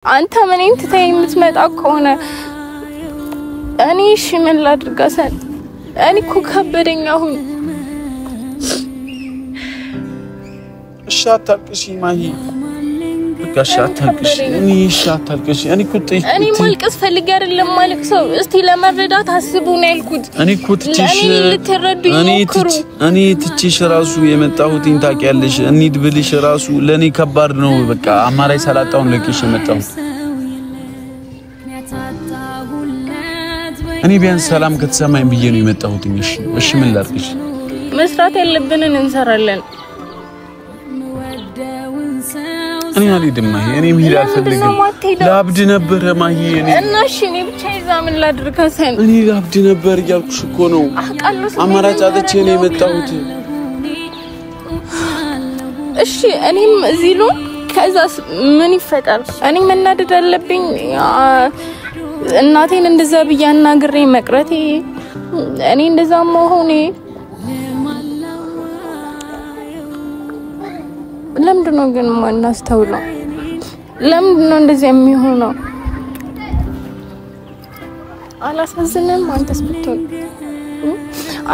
አንተ ምንም ትተይ የምትመጣ ከሆነ እኔ እሺ ምን ላድርጋሰን እኔ እኮ ከበደኝ አሁን እሺ አታልቅሽ ማሂ በቃ አታልቅሽ እሺ አታልቅሽ እኔ እኮ እኔ ማልቀስ ፈልጌ አይደለም ማልቀሰው እስቲ ለመረዳት አስቡ ነው ያልኩት እኔ እኮ ትችሽ እኔ ትችሽ ራሱ የመጣሁት ታውቂያለሽ እንሂድ ብልሽ ራሱ ለኔ ከባድ ነው በቃ አማራይ ሰላጣውን ለኪሽ የመጣው እኔ ቢያንስ ሰላም ከተሰማኝ ብዬ ነው የመጣሁት እሺ ምን ላድርግሽ መስራት ያለብንን እንሰራለን እኔ አልሄድም ማሂ እኔ መሄድ አልፈልግም ላብድ ነበር ማሂ እና እሺ እኔ ብቻ ይዛ ምን ላድርጋሰን እኔ ላብድ ነበር ያልኩሽ እኮ ነው አማራጭ አጥቼ ነው የመጣሁት እሺ እኔም እዚህ ነው ከዛስ ምን ይፈጠር እኔ መናደድ አለብኝ እናቴን እንደዛ በያናግሬ መቅረቴ እኔ እንደዛ መሆኔ ለምንድነው ግን ማናስተውለው ለምንድነው እንደዚህ የሚሆነው አላሳዝንም አንተስ ብትሆን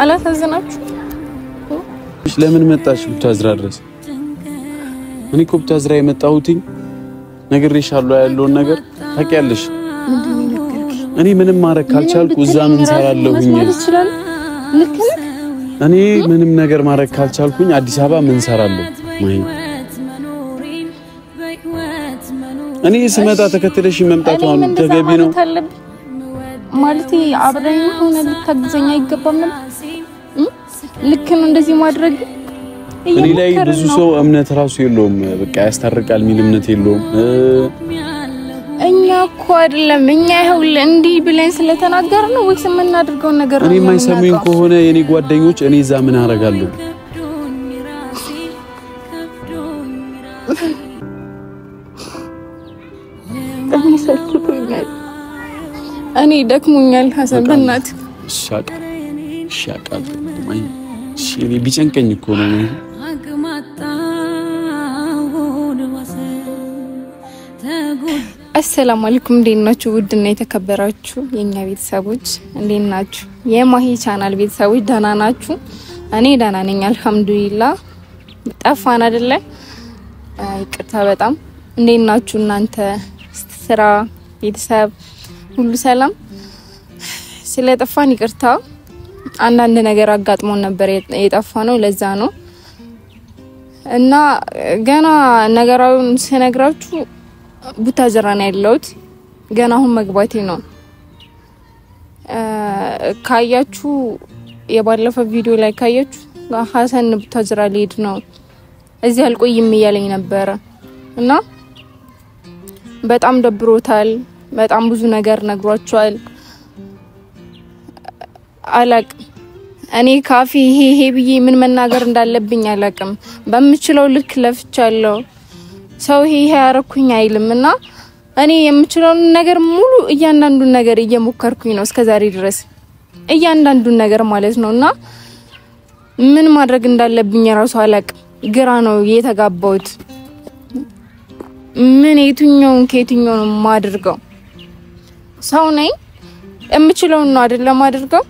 አላሳዝናችሁ ለምን መጣሽ ብታዝራ ድረስ እኔ እኮ ብታዝራ የመጣሁት ነግሬሻለሁ ያለውን ነገር ታውቂያለሽ እኔ ምንም ማረክ ካልቻልኩ እዛ ምን ሰራለሁኝ እኔ ምንም ነገር ማረክ ካልቻልኩኝ አዲስ አበባ ምን ሰራለሁ ማይ እኔ ስመጣ ተከተለሽ መምጣቷን ተገቢ ነው ማለት አብረኝ ሆነ ልታግዘኛ አይገባም ልክ ነው እንደዚህ ማድረግ እኔ ላይ ብዙ ሰው እምነት ራሱ የለውም በቃ ያስተርቃል ሚል እምነት የለውም እኛ እኮ አይደለም እኛ ይሁን እንዲ ብለን ስለተናገር ነው ወይስ ምን አድርገው ነገር ነው እኔ ማይሰሙኝ ከሆነ የኔ ጓደኞች እኔ እዛ ምን አረጋለሁ እኔ ሰልችቶኛል እኔ ደክሞኛል ሐሰን በእናት ሻቃል ማይ እኔ ቢጨንቀኝ እኮ ነው አሰላሙ አለይኩም እንዴናችሁ ውድና የተከበራችሁ የኛ ቤተሰቦች እንዴናችሁ የማሂ ቻናል ቤተሰቦች ደህና ናችሁ እኔ ደህና ነኝ አልহামዱሊላህ ጠፋን አይደለ ይቅርታ በጣም እንዴናችሁ እናንተ ስራ ቤተሰብ ሁሉ ሰላም ስለጠፋን ይቅርታ አንዳንድ ነገር አጋጥሞን ነበር የጠፋነው ለዛ ነው እና ገና ነገራውን ስነግራችሁ ቡታጅራን ያለውት ገና አሁን መግባቴ ነው ካያችሁ የባለፈው ቪዲዮ ላይ ካያችሁ ሐሰን ቡታጅራ ሊድ ነው እዚህ አልቆይም ይያለኝ ነበር እና በጣም ደብሮታል በጣም ብዙ ነገር ነግሯቸዋል አላቅ እኔ ካፊ ይሄ ብዬ ምን መናገር እንዳለብኝ አላቅም በመችለው ልክ ለፍቻለሁ ሰው ይሄ ያረኩኝ አይልምና እኔ የምችለው ነገር ሙሉ እያንዳንዱን ነገር እየሞከርኩኝ ነው እስከዛሬ ድረስ እያንዳንዱን ነገር ማለት ነውና ምን ማድረግ እንዳለብኝ ራሱ አላቅ ግራ ነው የተጋባውት ምን የትኛውን ከየትኛው ነው ማድርገው ሰው ነኝ የምችለው ነው አይደለም አድርገው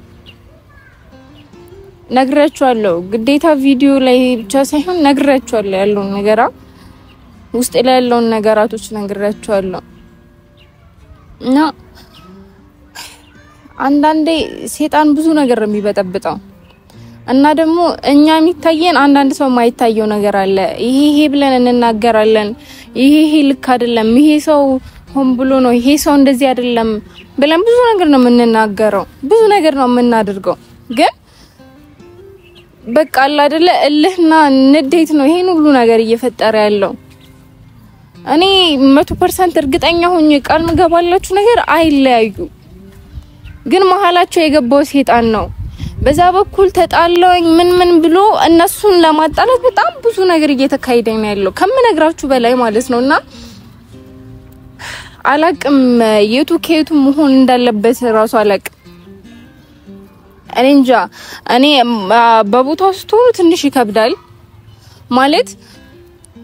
ነግራችኋለሁ ግዴታ ቪዲዮ ላይ ብቻ ሳይሆን ነግራችኋለሁ ያለው ነገራ ውስጥ ላይ ያለው ነገራቶች ነግራችኋለሁ እና አንዳንዴ ሰይጣን ብዙ ነገር የሚበጠብጠው እና ደግሞ እኛ የሚታየን አንዳንድ ሰው ማይታየው ነገር አለ ይሄ ብለን እንናገራለን ይሄ ልክ አይደለም ይሄ ሰው ሆን ብሎ ነው ይሄ ሰው እንደዚህ አይደለም ብለን ብዙ ነገር ነው የምንናገረው ብዙ ነገር ነው የምናደርገው ግን በቃ አለ አይደለ እልህና ንዴት ነው ይሄን ሁሉ ነገር እየፈጠረ ያለው እኔ 100% እርግጠኛ ሆኜ ቃል መገባላችሁ ነገር አይለያዩ ግን መሐላቸው የገባው ሰይጣን ነው በዛ በኩል ተጣላውኝ ምን ብሎ እነሱን ለማጣላት በጣም ብዙ ነገር እየተካሄደ ነው ያለው ከመነግራችሁ በላይ ማለት ነውና አላቅም የቱ ከየቱ መሆን እንዳለበት ራሱ አላቅ እንጃ እኔ በቦታው ስትሆኑ ትንሽ ይከብዳል ማለት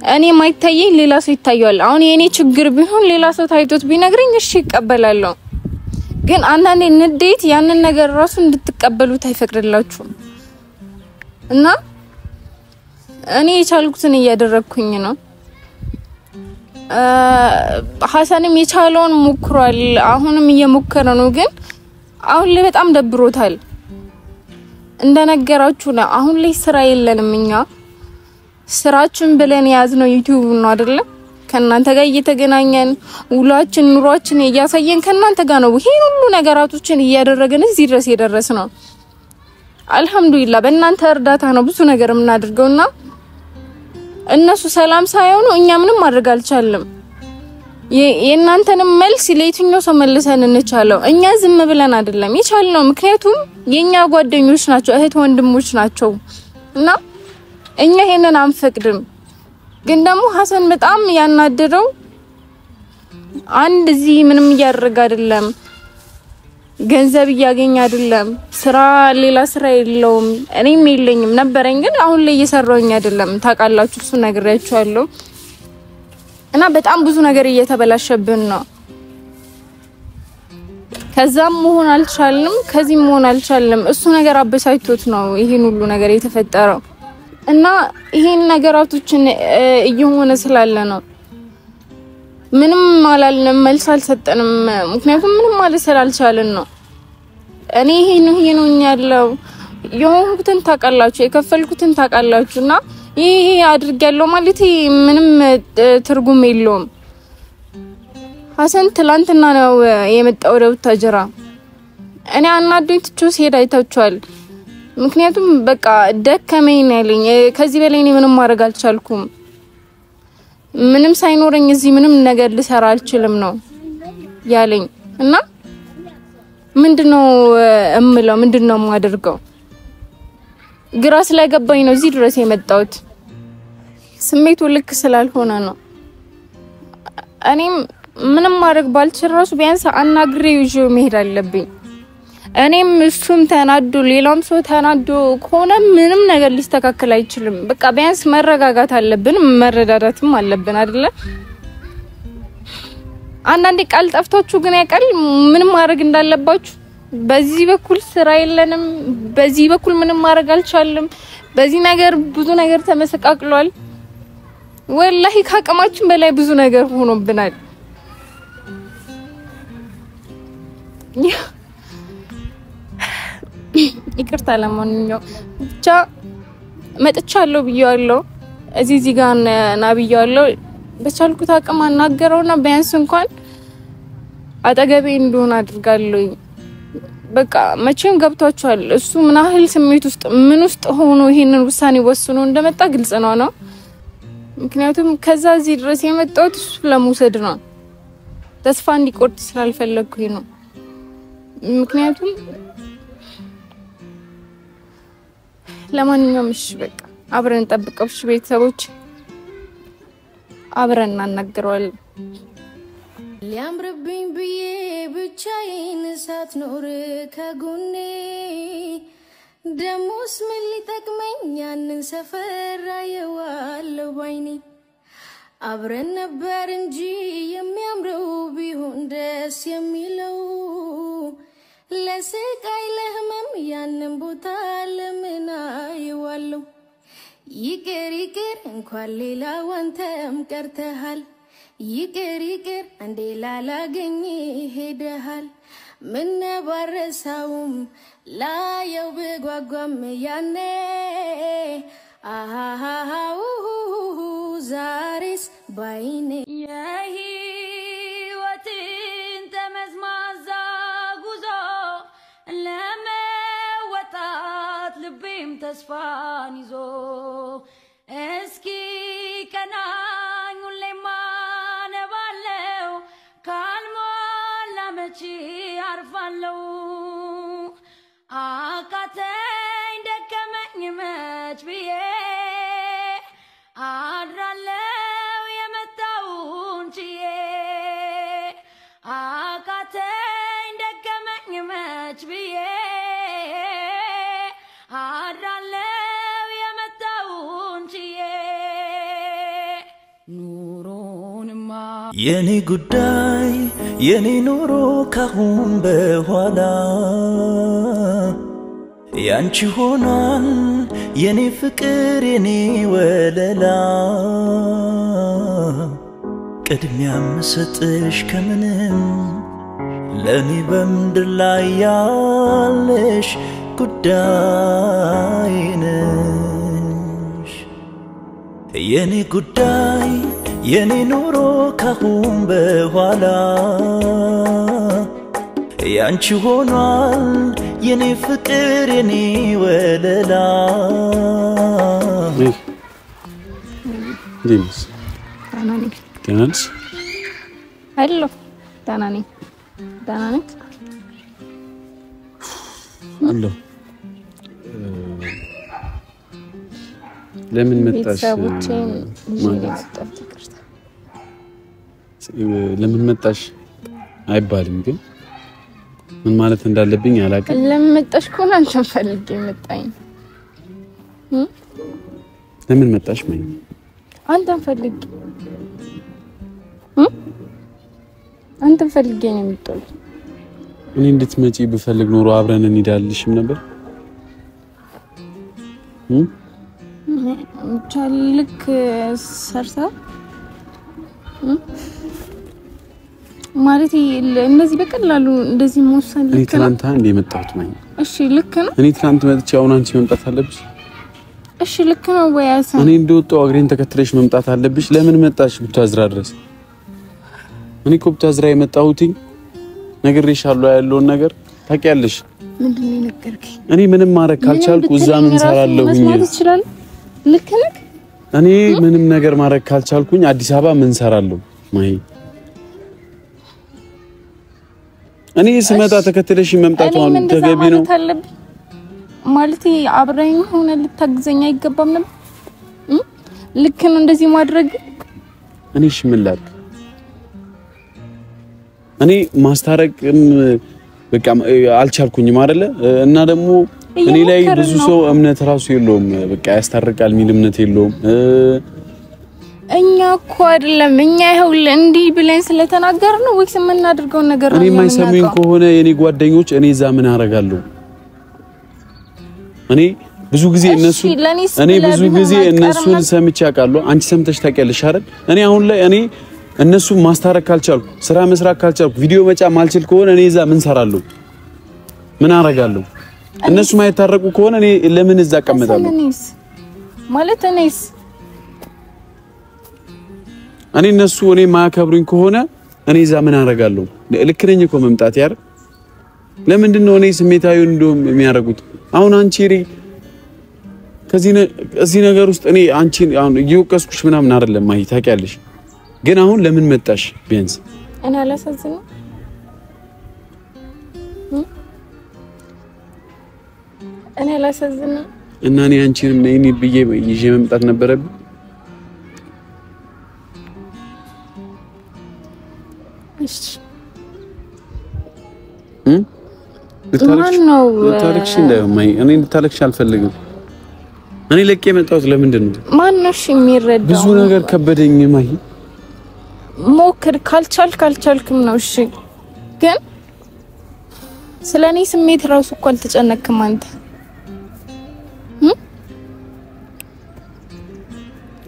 እኔ ማይታየኝ ሌላ ሰው ይታያል አሁን የኔ ችግር ቢሆን ሌላ ሰው ታይቶት ቢነግረኝ እሺ ይቀበላለሁ ግን አንዳንዴ ንዴት ያንን ነገር ራሱ እንድትቀበሉት አይፈቅድላችሁም እና እኔ የቻልኩትን እያደረኩኝ ነው ሐሰንም የቻለውን ሞክሯል አሁንም እየሞከረ ነው ግን አሁን ላይ በጣም ደብሮታል እንደነገራችሁ ነው አሁን ላይ ስራ የለንም እኛ ስራችን ብለን ያዝነው ዩቲዩብ ነው አይደለ ከናንተ ጋር እየተገናኘን ውሏችን ኑሯችን እያሳየን ከናንተ ጋር ነው ይሄ ሁሉ ነገራቶችን እያደረገን እዚህ ድረስ የደረስነው አልহামዱሊላህ በእናንተ እርዳታ ነው ብዙ ነገር የምናደርገውና እነሱ ሰላም ሳይሆኑ እኛ ምንም ማድረግ አልቻለም የእናንተንም መልስ ለየትኛው ሰው መልሰን እንቻለው እኛ ዝም ብለን አይደለም ይቻልነው ምክንያቱም የኛ ጓደኞች ናቸው እህት ወንድሞች ናቸው እና እኛ ይሄንን አንፈቅድም ግን ደግሞ ሐሰን በጣም ያናደረው አንድ እዚህ ምንም ያደርግ አይደለም ገንዘብ ያገኝ አይደለም ስራ ሌላ ስራ የለውም እኔም የለኝም ነበርኝ ግን አሁን ላይ እየሰራውኝ አይደለም ታቃላችሁ እሱ ነግሬያችኋለሁ እና በጣም ብዙ ነገር እየተበላሸብን ነው ከዛም መሆን አልቻልንም ከዚህም መሆን አልቻልንም እሱ ነገር አበሳይቶት ነው ይሄን ሁሉ ነገር የተፈጠረው እና ይሄን ነገራቶችን እየሆነ ስላለ ነው ምንም ማላልንም መልስ አልሰጠንም ምክንያቱም ምንም ማለት ስላልቻለን ነው እኔ ይሄ ነው ያለው የሆንኩትን ታቃላችሁ የከፈልኩትን ታቃላችሁና ይሄ አድርጋለሁ ማለት ምንም ትርጉም የለውም ሐሰን ትላንትና ነው የመጣው ወደ ቡታጅራ እኔ አናዶኝ ትቾስ ሄድ አይታችኋል ምክንያቱም በቃ ደከመኝ ያለኝ ከዚህ በላይ እኔ ምንም ማድረግ አልቻልኩም ምንም ሳይኖርኝ እዚህ ምንም ነገር ልሰራ አልችልም ነው ያለኝ እና ምንድነው እምለው ምንድነው ማደርገው ግራ ስለገባኝ ነው እዚህ ድረስ የመጣሁት ስሜቱ ልክ ስላልሆነ ነው እኔም ምንም ማድረግ ባልችል ራሱ ቢያንስ አናግሬው ይዤው መሄድ አለብኝ እኔም እሱም ተናዶ ሌላም ሰው ተናዶ ኮነ ምንም ነገር ሊስተካከል አይችልም በቃ ቢያንስ መረጋጋት አለብን መረዳዳትም አለብን አይደለ አንዳንዴ ቃል ጠፍታችሁ ግን ያቀል ምንም ማድረግ እንዳለባችሁ በዚህ በኩል ስራ የለንም በዚህ በኩል ምንም ማድረግ አልቻልንም በዚህ ነገር ብዙ ነገር ተመሰቃቅሏል ወላሂ ካቀማችን በላይ ብዙ ነገር ሆኖብናል ይቅርታ ለማንኛው ብቻ መጥቻለሁ ብያለሁ እዚህ ጋር ናብያለሁ በቻልኩት አቅም አናገረውና ቢያንስ እንኳን አጠገቤ እንደሆነ አድርጋለሁ በቃ መቼም ገብቷችኋል እሱ ምን ያህል ስሜት ውስጥ ምን ውስጥ ሆኖ ይሄንን ውሳኔ ወስኖ እንደመጣ ግልጽ ነው ምክንያቱም ከዛ እዚህ ድረስ የመጣው እሱ ለሙሰድ ነው ተስፋ እንዲቆርጥ ስላልፈለኩኝ ነው ምክንያቱም ለማንኛውም እሺ በቃ አብረን እንጠብቀውሽ ቤተሰቦች አብረን እናናግረዋለን ሊያምርብኝ ብዬ ብቻዬን ሳትኖር ከጎኔ ደሞስ ምን ሊጠቅመኝ ያንን ሰፈር አየዋለሁ ባይኔ አብረን ነበር እንጂ የሚያምረው ቢሆን ደስ የሚለው ለስቃይ ለህመም ያንን ቦታ ለምን አየዋለሁ ይቅር እንኳን ሌላ ወንተም ቀርተሃል ይቅር አንዴ ላላገኝ ሄደሃል ምን ባረሳውም ላየው በጓጓም ያኔ አሃሃው ዛሬስ ባይኔ የህይወትን ተመዝማዛ ጉዞ ለመወጣት ልቤም ተስፋን ይዞ እስኪ ቀናኝ ሁሌማ ነባለው ካልሞላ መቼ አርፋለው አቃተኝ ደከመኝ መች ብዬ አድራለው የመጣውን ችዬ አቃተኝ ደከመኝ መች ብዬ አድራለው የመጣውን ችዬ የኔ ጉዳይ የኔ ኑሮ ካሁን በኋላ ያንቺ ሆኗል የኔ ፍቅር የኔ ወለላ ቅድሚያ መስጠሽ ከምንም ለኔ በምድር ላይ ያለሽ ጉዳይ ነሽ የኔ ጉዳይ የኔ ኑሮ ካሁን በኋላ ያንቺ ሆኗል የኔ ፍቅር የኔ ወለላ ዲንስ ዲንስ ሄሎ ዳናኒ አሎ ለምን መጣሽ ለምን መጣሽ አይባልም ግን ምን ማለት እንዳለብኝ አላውቅም ለምን መጣሽ ኮን አንቺን ፈልጌ መጣኝ ለምን መጣሽ ማለት አንተን ፈልጌ አንተን ፈልጌ ነው የምትጠል እኔ እንድትመጪ ብፈልግ ኖሮ አብረን እንሄዳልሽም ነበር ቻልክ ሰርሳ ማለት እንደዚህ በቀላሉ እንደዚህ መወሰን ልክ ነው ትናንት አንዴ መጣሁት ማለት እሺ ልክ ነው እኔ ትናንት መጥቼ አሁን አንቺ መምጣት አለብሽ እሺ ልክ ነው ወይ አሰን እኔ እንደወጣው አግሬን ተከትለሽ መምጣት አለብሽ ለምን መጣሽ ቡታዝራ ድረስ እኔ ቡታዝራ የመጣሁት ነግሬሻለሁ ያለውን ነገር ታውቂያለሽ ምንድነው ነገርከኝ እኔ ምንም ማድረግ ካልቻልኩ እዛ ምን ሰራለሁኝ ማለት ይችላል ልክ ነህ እኔ ምንም ነገር ማድረግ ካልቻልኩኝ አዲስ አበባ ምን ሰራለሁ ማይ እኔ ስመጣ ተከትለሽ መምጣቱ አሁን ተገቢ ነው ማለት አብረኝ ሆነ ልታግዘኛ አይገባም ነበር ልክ ነው እንደዚህ ማድረግ እኔ ሽምላል እኔ ማስታረቅም በቃ አልቻልኩኝም አይደለ እና ደግሞ እኔ ላይ ብዙ ሰው እምነት ራሱ የለውም በቃ ያስታርቃል ሚል እምነት የለውም እኛ እኮ አይደለም እኛ ይሄው እንዲ ብለን ስለተናገር ነው ወይስ ምን እናድርገው ነገር ነው እኔ ማይሰሙኝ ከሆነ የኔ ጓደኞች እኔ እዛ ምን አረጋለሁ እኔ ብዙ ጊዜ እነሱን ሰምቼ አውቃለሁ አንቺ ሰምተሽ ታውቂያለሽ አይደል እኔ አሁን ላይ እኔ እነሱ ማስታረቅ ካልቻልኩ ስራ መስራት ካልቻልኩ ቪዲዮ መጫ ማልችል ከሆነ እኔ እዛ ምን ሰራለሁ ምን አረጋለሁ እነሱ ማይታረቁ ከሆነ እኔ ለምን እዛ አቀመጣለሁ ማለት እኔ እነሱ እኔ ማያከብሩኝ ከሆነ እኔ እዛ ምን አረጋለሁ ልክ ነኝ እኮ መምጣት ያር ለምንድን ነው እኔ ስሜታዊ እንደም የሚያረጉት አሁን አንቺ ከዚህ ነገር ውስጥ እኔ አንቺን አሁን እየወቀስኩሽ ምናምን አይደለም ማይ ታውቂያለሽ ግን አሁን ለምን መጣሽ ቢያንስ እኔ አላሳዝነው እኔ አላሳዝነው እና እኔ አንቺን ነኝ ብዬ ይዤ መምጣት ነበረብኝ እሺ ልታለቅሽ እንደማይ እኔ ልታለቅሽ አልፈልግም እኔ ለቄ መጣሁት ለምንድን ነው ማን ነው እሺ የሚረዳው ብዙ ነገር ከበደኝ ማይ ሞክር ካልቻልክም ነው እሺ ግን ስለኔ ስሜት ራሱ እኮ አልተጨነቅም አንተ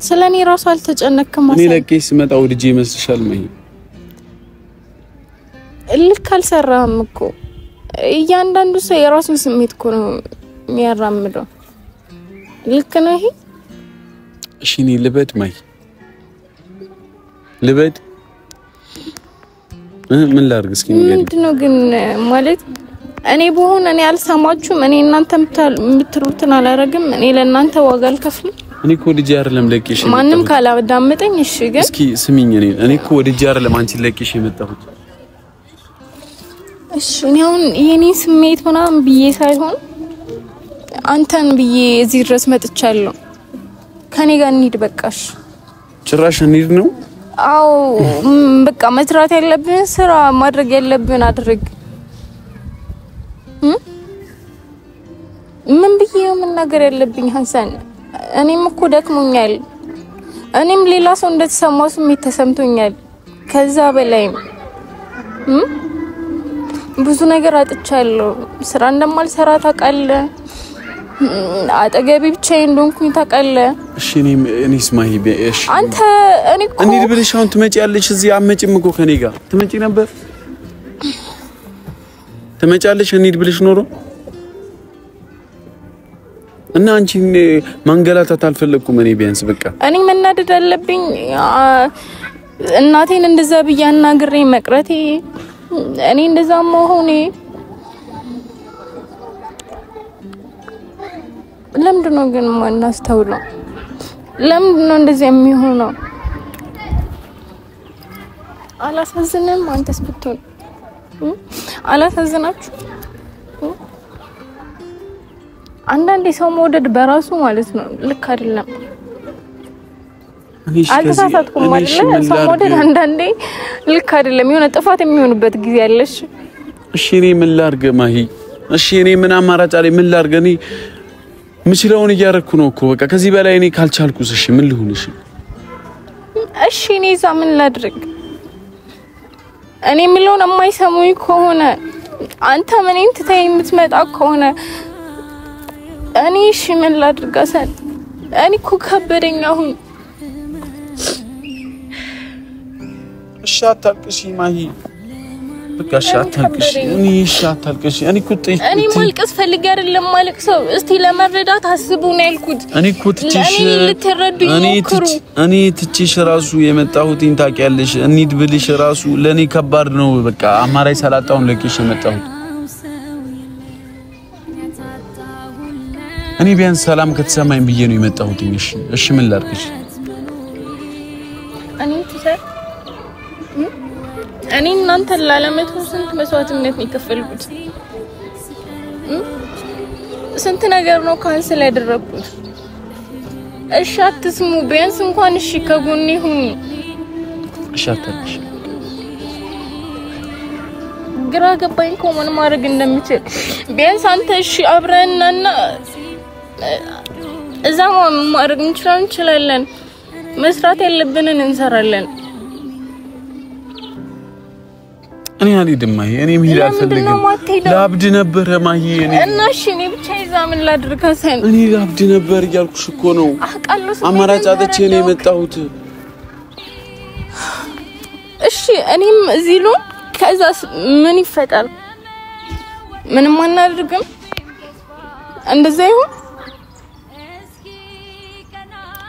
ስለኔ ራሱ አልተጨነቅም እኔ ለቄ ስመጣ ወድጄ ይመስልሻል ማይ ልክ አልሰራም እኮ እያንዳንዱ ሰው የራሱን ስሜት እኮ ነው የሚያራምደው ልክ ነው ይሄ እሺ እኔ ልበድ ማይ ልበድ ምን ላድርግ እስኪ ምንድነው ግን ማለት እኔ በሆነ እኔ አልሰማችሁም እኔ እናንተ የምትሩትን አላረግም እኔ ለእናንተ ዋጋ አልከፍልም እኔ እኮ ወድጄ አይደለም ለቄሽ ማንንም ካላዳመጠኝ እሺ ግን እስኪ ስሚኝ እኔ እኮ ወድጄ አይደለም አንቺን ለቄሽ የመጣሁት እሺ እኔ አሁን የኔ ስሜት ምናምን ብዬ ሳይሆን አንተን ብዬ እዚህ ድረስ መጥቻለሁ ከኔ ጋር እንሂድ በቃሽ ጭራሽ እንሂድ ነው አው በቃ መስራት ያለብን ስራ ማድረግ ያለብን አድርግ ምን ብዬ ምን ነገር ያለብኝ ሐሰን እኔም እኮ ደክሞኛል እኔም ሌላ ሰው እንደተሰማው ስሜት ተሰምቶኛል ከዛ በላይ ብዙ ነገር አጥቻለሁ። ስራ እንደማልሰራ ታውቃለህ። አጠገቤ ብቻዬን እንደሆንኩኝ ታውቃለህ። እሺ እኔስ ማሂ እሺ አንተ እኔ እኮ እንዴ ብለሽ አሁን ትመጪያለሽ? እዚህ አትመጪም እኮ ከኔ ጋር ትመጪ ነበር። ትመጫለሽ እንሂድ ብለሽ ኖሮ እና አንቺ ማንገላታት አልፈለኩም። እኔ ቢያንስ በቃ እኔ መናደድ አለብኝ። እናቴን እንደዛ ብያናግሬ መቅረቴ እኔ እንደዛ መሆኔ ለምንድነው ግን ማናስተውለው? ለምንድነው እንደዚህ የሚሆነው? አላሳዝንም? አንተስ ብትሆን አላሳዝናችሁ? አንዳንዴ ሰው መውደድ በራሱ ማለት ነው ልክ አይደለም። አልተሳሳትኩም ማለት ሰው መውደድ አንዳንዴ ልክ አይደለም። የሆነ ጥፋት የሚሆንበት ጊዜ አለሽ። እሺ እኔ ምን ላድርግ ማሂ? እሺ እኔ ምን አማራጭ አለኝ? ምን ላድርግ? እኔ ምችለውን እያደረኩ ነው እኮ በቃ። ከዚህ በላይ እኔ ካልቻልኩስ እሺ ምን ልሁን? እሺ እኔ እዛ ምን ላድርግ? እኔ ምለውን የማይሰሙኝ ከሆነ አንተ ምንም ትተይ የምትመጣ ከሆነ እኔ እሺ ምን ላድርግ? እኔ እኮ ከበደኝ አሁን። እሺ አታልቅሽ ማሂ በቃ እሺ አታልቅሽ። እሺ አታልቅሽ። እኔ ማልቀስ ፈልጌ አይደለም ማልቀሰው። እስቲ ለመረዳት አስቡ ነው ያልኩት። እኔ ትችሽ ራሱ የመጣሁት ታውቂያለሽ። እንሂድ ብልሽ ራሱ ለኔ ከባድ ነው። በቃ አማራጭ ሰላጣውን ለቅሽ የመጣሁት እኔ ቢያንስ ሰላም ከተሰማኝ ብዬ ነው የመጣሁት። እሺ ምን ላድርግሽ? እኔ እናንተ ላለመቶ ስንት መስዋዕትነት ነው የከፈልኩት። ስንት ነገር ነው ካንሰል ያደረኩት። እሺ አትስሙ ቢያንስ እንኳን እሺ ከጎኔ ሁኑ። እሺ አትልሽ ግራ ገባኝ እኮ ምን ማድረግ እንደምችል። ቢያንስ አንተ እሺ አብረንና እዛው ማድረግ እንችላለን። መስራት ያለብንን እንሰራለን። እኔ አልሄድም ማሂ። እኔ መሄድ አልፈልግም። ላብድ ነበር ማሂ። እና እሺ እኔ ብቻ ይዛ ምን ላድርግ? ሀሰን እኔ ላብድ ነበር እያልኩሽ እኮ ነው። አማራጭ አጥቼ ነው የመጣሁት። እሺ እኔም እዚህ ነው። ከዛስ ምን ይፈጠር? ምንም አናድርግም። እንደዛ ይሁን።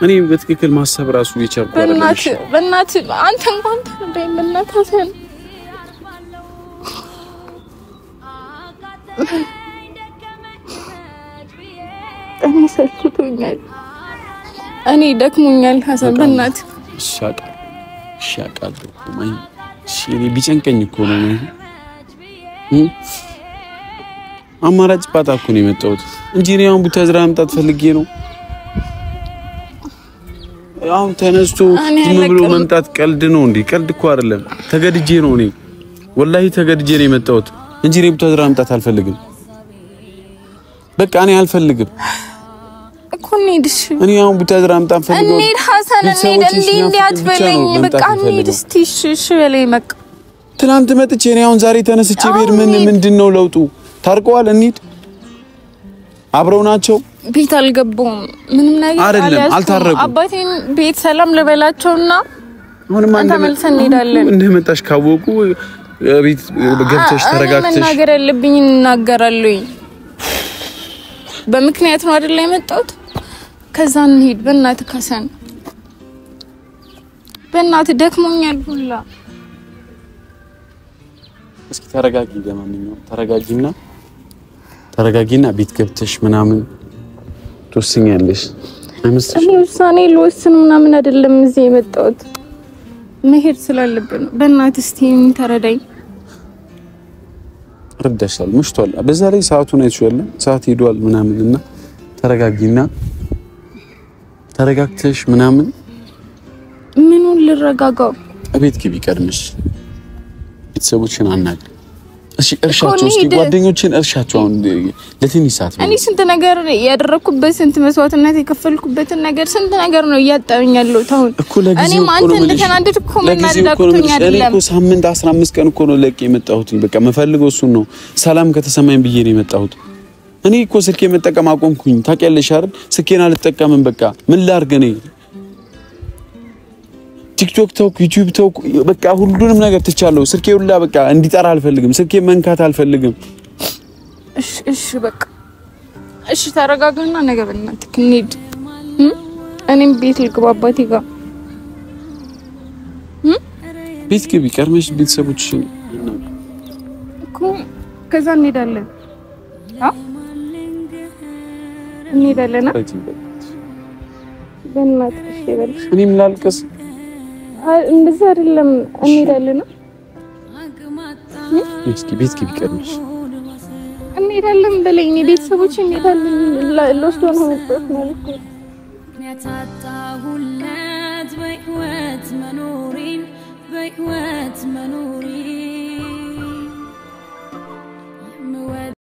እኔ በትክክል ማሰብ ራሱ የቻልኩ አይደለም። በእናትህ አንተ እንኳን ተረዳኝ። በእናትህ ሀሰን እኔ ሰልችቶኛል። እኔ ደክሞኛል ሀሰን በእናትህ። ሻቃለሁ ማይ እኔ ቢጨንቀኝ እኮ ነው አማራጭ ባጣ እኮ ነው የመጣሁት እንጂ እኔ አሁን ቡታጅራ መምጣት ፈልጌ ነው። አሁን ተነስቶ ዝም ብሎ መምጣት ቀልድ ነው እንዴ? ቀልድ እኮ አይደለም። ተገድጄ ነው እኔ ወላሂ ተገድጄ ነው የመጣሁት እንጂ እኔ ቡታጅራ መምጣት አልፈልግም። በቃ እኔ አልፈልግም እኮ እንሂድሽ። እኔ አሁን ቡታጅራ መምጣት ፈልጌ ነው። እንሂድ ሀሰን እንሂድ አትበለኝ። በቃ እንሂድ እስቲ እሺ በለኝ በቃ። ትናንት መጥቼ እኔ አሁን ዛሬ ተነስቼ ብሄድ ምንድነው ለውጡ? ታርቀዋል። እንሂድ። አብረው ናቸው። ቤት አልገቡም። ምንም ነገር አይደለም። አልታረቁም። አባቴን ቤት ሰላም ልበላቸውና አሁን ተመልሰን እንሄዳለን። እንደመጣሽ ካወቁ ቤት ገብተሽ ተረጋግተሽ መናገር ያለብኝ እናገራለሁ። በምክንያት ነው አይደል የመጣሁት። ከዛ እንሂድ በእናትህ ሀሰን። በእናትህ ደክሞኛል ሁላ። እስኪ ተረጋጊ። ለማንኛውም ተረጋጊና ቤት ገብተሽ ምናምን ትወስኛለሽ። እኔ ውሳኔ ልወስን ምናምን አይደለም እዚህ የመጣሁት። መሄድ ስላለብን በእናትህ እስቲ ተረዳኝ። ረዳሻል። መሽቷል። በዛ ላይ ሰዓቱን አይተሽዋል። ሰዓት ሄዷል ምናምንና ተረጋጊና ተረጋግተሽ ምናምን ምኑን ልረጋጋው? ቤት ግቢ ቀድመሽ ቤተሰቦችን አናግሪ። እሺ እርሻቸው እስቲ ጓደኞችን እርሻቸው አሁን ለትንሽ ሰዓት እኔ ስንት ነገር ያደረኩበት ስንት መስዋዕትነት የከፈልኩበትን ነገር ስንት ነገር ነው እያጣኛለሁ ታውን እኔ አንተ እንደተናደድኩ መናደድኩኝ አይደለም እኔ እኮ ሳምንት 15 ቀን እኮ ነው ለቄ የመጣሁት በቃ መፈልገው እሱ ነው ሰላም ከተሰማኝ ብዬ ነው የመጣሁት እኔ እኮ ስልኬ መጠቀም አቆምኩኝ ታውቂያለሽ አይደል ስልኬን አልጠቀምም በቃ ምን ላድርግ እኔ ቲክቶክ ተውኩ ዩቲዩብ ተውኩ በቃ ሁሉንም ነገር ትቻለሁ ስልኬ ሁላ በቃ እንዲጠራ አልፈልግም ስልኬ መንካት አልፈልግም እሺ በቃ እሺ ተረጋጋና ነገ በእናትህ እንሂድ እኔም ቤት ልግባ አባቴ ጋር ቤት ግቢ ቀርመሽ ቤተሰቦችሽ እኮ ከዛ እንሄዳለን እንሄዳለን በእናትህ ይበልሽ እኔም ላልቅስ እንደዛ አይደለም እንሄዳለን እስኪ ቤት ግቢ ቀርመሽ እንሄዳለን በለኝ ቤተሰቦች እንሄዳለን ለወስዶ ነው ማለት ነው ያታጣሁለት በህይወት መኖሪን